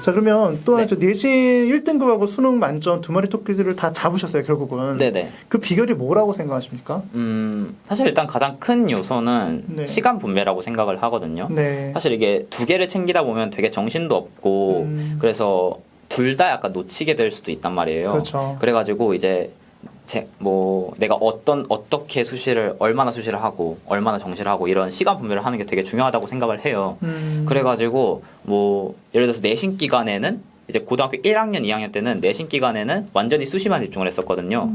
자, 그러면 또 네. 저 내신 1등급하고 수능 만점 두 마리 토끼들을 다 잡으셨어요, 결국은. 네네. 그 비결이 뭐라고 생각하십니까? 사실 일단 가장 큰 요소는 네. 시간 분배라고 생각을 하거든요. 네. 사실 이게 두 개를 챙기다 보면 되게 정신도 없고 그래서 둘 다 약간 놓치게 될 수도 있단 말이에요. 그렇죠. 그래가지고 이제 내가 어떻게 얼마나 수시를 하고 얼마나 정시를 하고 이런 시간 분배를 하는 게 되게 중요하다고 생각을 해요. 그래가지고 예를 들어서 내신 기간에는 이제 고등학교 1학년, 2학년 때는 내신 기간에는 완전히 수시만 집중을 했었거든요.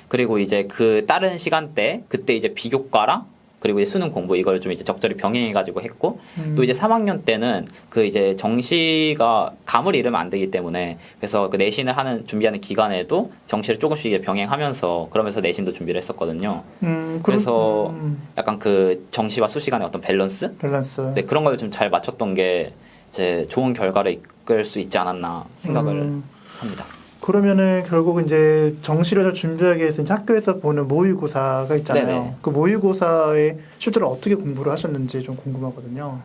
그리고 이제 그 다른 시간대 그때 이제 비교과랑 그리고 이제 수능 공부 이걸 좀 이제 적절히 병행해가지고 했고 또 이제 3학년 때는 그 이제 정시가 감을 잃으면 안 되기 때문에 그래서 그 내신을 준비하는 기간에도 정시를 조금씩 이제 병행하면서 그러면서 내신도 준비를 했었거든요. 그래서 약간 그 정시와 수시 간의 어떤 밸런스? 네, 그런 걸 좀 잘 맞췄던 게 이제 좋은 결과를 이끌 수 있지 않았나 생각을 합니다. 그러면은 결국 이제 정시를 잘 준비하기 위해서 이제 학교에서 보는 모의고사가 있잖아요. 네네. 그 모의고사에 실제로 어떻게 공부를 하셨는지 좀 궁금하거든요.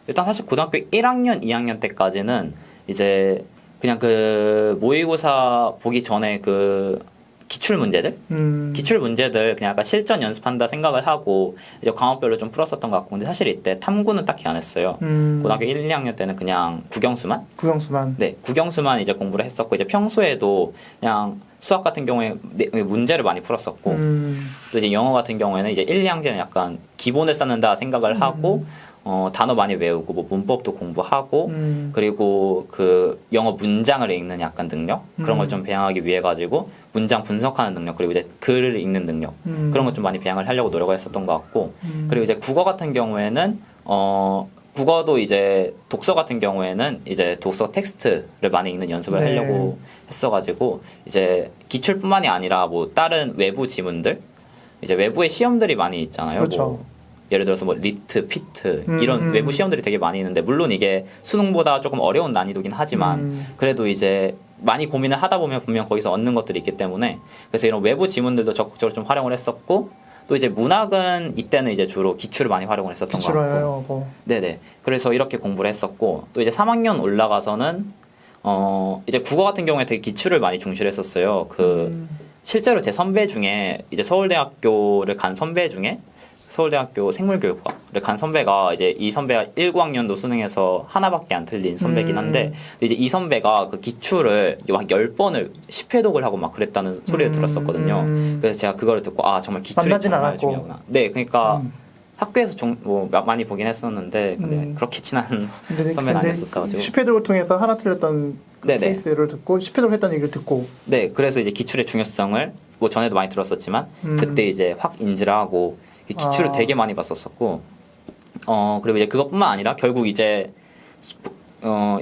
일단 사실 고등학교 1학년, 2학년 때까지는 이제 그냥 그 모의고사 보기 전에 그 기출 문제들 그냥 약간 실전 연습한다 생각을 하고 이제 과목별로 좀 풀었었던 것 같고 근데 사실 이때 탐구는 딱히 안 했어요. 고등학교 1, 2학년 때는 그냥 국영수만 네, 국영수만 이제 공부를 했었고 이제 평소에도 그냥 수학 같은 경우에 문제를 많이 풀었었고 또 이제 영어 같은 경우에는 이제 1, 2학년은 약간 기본을 쌓는다 생각을 하고 단어 많이 외우고 뭐 문법도 공부하고 그리고 그 영어 문장을 읽는 약간 능력 그런 걸 좀 배양하기 위해 가지고 문장 분석하는 능력 그리고 이제 글을 읽는 능력 그런 걸 좀 많이 배양을 하려고 노력을 했었던 것 같고 그리고 이제 국어 같은 경우에는 국어도 이제 독서 같은 경우에는 이제 독서 텍스트를 많이 읽는 연습을 하려고 했어가지고 이제 기출뿐만이 아니라 뭐 다른 외부 지문들 이제 외부의 시험들이 많이 있잖아요. 그렇죠. 예를 들어서 뭐 리트, 피트 이런 외부 시험들이 되게 많이 있는데 물론 이게 수능보다 조금 어려운 난이도긴 하지만 그래도 이제 많이 고민을 하다 보면 분명 거기서 얻는 것들이 있기 때문에 그래서 이런 외부 지문들도 적극적으로 좀 활용을 했었고 또 이제 문학은 이때는 이제 주로 기출을 많이 활용을 했었던 것 같고 네네 그래서 이렇게 공부를 했었고 또 이제 3학년 올라가서는 이제 국어 같은 경우에 되게 기출을 많이 중시를 했었어요. 실제로 제 선배 중에 이제 서울대학교를 간 선배 중에 서울대학교 생물교육과를 간 선배가 이제 이 선배가 19학년도 수능에서 하나밖에 안 틀린 선배긴 한데 이제 이 선배가 그 기출을 막 10번을 10회독을 하고 막 그랬다는 소리를 들었었거든요. 그래서 제가 그거를 듣고 정말 기출이 정말 중요하구나. 네, 그러니까 학교에서 많이 보긴 했었는데 근데 그렇게 친한 선배는 아니었었어가지고 10회독을 통해서 하나 틀렸던 케이스를 듣고 10회독을 했다는 얘기를 듣고 네, 그래서 이제 기출의 중요성을 뭐 전에도 많이 들었었지만 그때 이제 확 인지를 하고 기출을 되게 많이 봤었었고 그리고 이제 그것뿐만 아니라 결국 이제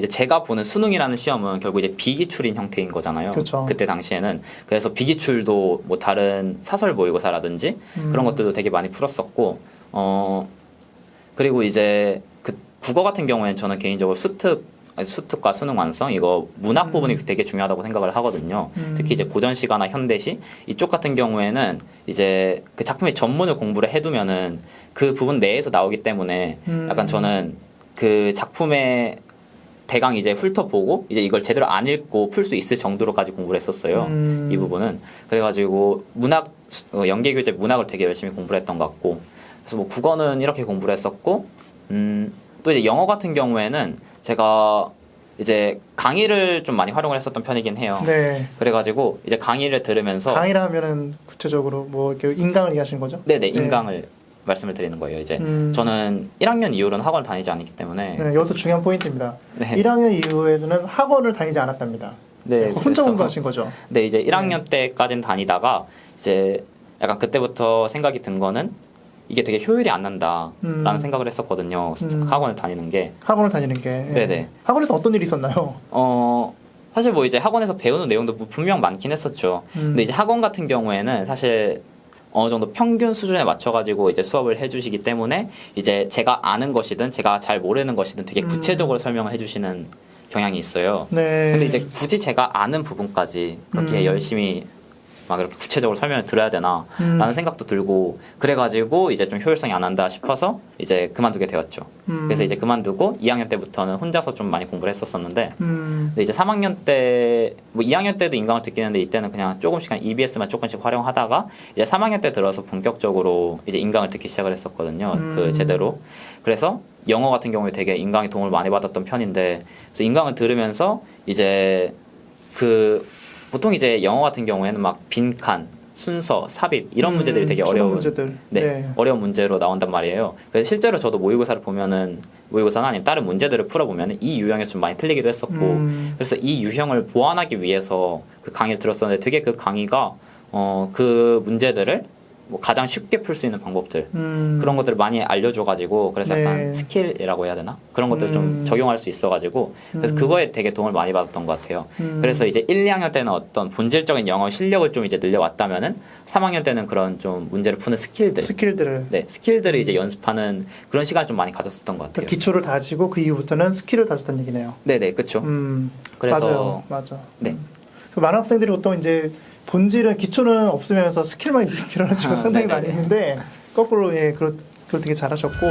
제가 보는 수능이라는 시험은 결국 이제 비기출인 형태인 거잖아요. 그쵸. 그때 당시에는 그래서 비기출도 뭐 다른 사설 모의고사라든지 그런 것들도 되게 많이 풀었었고 그리고 이제 그 국어 같은 경우에는 저는 개인적으로 수특과 수능 완성 이거 문학 부분이 되게 중요하다고 생각을 하거든요. 특히 이제 고전시가나 현대시 이쪽 같은 경우에는 이제 그 작품의 전문을 공부를 해두면은 그 부분 내에서 나오기 때문에 약간 저는 그 작품의 대강 이제 훑어보고 이제 이걸 제대로 안 읽고 풀 수 있을 정도로까지 공부를 했었어요. 이 부분은 그래가지고 연계교재 문학을 되게 열심히 공부를 했던 것 같고 그래서 뭐 국어는 이렇게 공부를 했었고 또 이제 영어 같은 경우에는 제가 이제 강의를 좀 많이 활용을 했었던 편이긴 해요. 네. 그래가지고 이제 강의를 들으면서 강의를 하면은 구체적으로 뭐 이렇게 인강을 얘기하시는 거죠? 네네 인강을 말씀을 드리는 거예요. 이제 저는 1학년 이후로는 학원을 다니지 않기 때문에 네, 여기서 중요한 포인트입니다. 네. 1학년 이후에는 학원을 다니지 않았답니다. 네, 혼자 공부하신 거죠? 네, 이제 1학년 때까지는 다니다가 이제 약간 그때부터 생각이 든 거는 이게 되게 효율이 안 난다라는 생각을 했었거든요. 학원을 다니는 게. 네네. 학원에서 어떤 일이 있었나요? 사실 뭐 이제 학원에서 배우는 내용도 분명 많긴 했었죠. 근데 이제 학원 같은 경우에는 사실 어느 정도 평균 수준에 맞춰가지고 이제 수업을 해주시기 때문에 이제 제가 아는 것이든 제가 잘 모르는 것이든 되게 구체적으로 설명을 해주시는 경향이 있어요. 네. 근데 이제 굳이 제가 아는 부분까지 그렇게 열심히 막 이렇게 구체적으로 설명을 드려야 되나라는 생각도 들고 그래가지고 이제 좀 효율성이 안 난다 싶어서 이제 그만두게 되었죠. 그래서 이제 그만두고 2학년 때부터는 혼자서 좀 많이 공부를 했었었는데 근데 이제 3학년 때 뭐 2학년 때도 인강을 듣기는데 이때는 그냥 조금씩 그냥 EBS만 조금씩 활용하다가 이제 3학년 때 들어서 본격적으로 이제 인강을 듣기 시작을 했었거든요. 그 제대로. 그래서 영어 같은 경우에 되게 인강에 도움을 많이 받았던 편인데 그래서 인강을 들으면서 이제 그 보통 이제 영어 같은 경우에는 막 빈칸, 순서, 삽입 이런 문제들이 되게 어려운 문제들. 네, 어려운 문제로 나온단 말이에요. 그래서 실제로 저도 모의고사를 보면은 모의고사나 아니면 다른 문제들을 풀어보면은 이 유형에서 좀 많이 틀리기도 했었고 그래서 이 유형을 보완하기 위해서 그 강의를 들었었는데 되게 그 강의가 그 문제들을 뭐 가장 쉽게 풀 수 있는 방법들 그런 것들을 많이 알려줘가지고 그래서 네. 약간 스킬이라고 해야 되나 그런 것들을 좀 적용할 수 있어가지고 그래서 그거에 되게 도움을 많이 받았던 것 같아요. 그래서 이제 1, 2학년 때는 어떤 본질적인 영어 실력을 좀 이제 늘려왔다면은 3학년 때는 그런 좀 문제를 푸는 스킬들을 이제 연습하는 그런 시간을 좀 많이 가졌었던 것 같아요. 그러니까 기초를 다지고 그 이후부터는 스킬을 다졌다는 얘기네요. 네네 그렇죠. 그래서 맞아. 네. 그래서 많은 학생들이 보통 이제 본질은 기초는 없으면서 스킬만 길어지고 상당히 네네네. 많이 있는데 거꾸로 그걸 되게 잘하셨고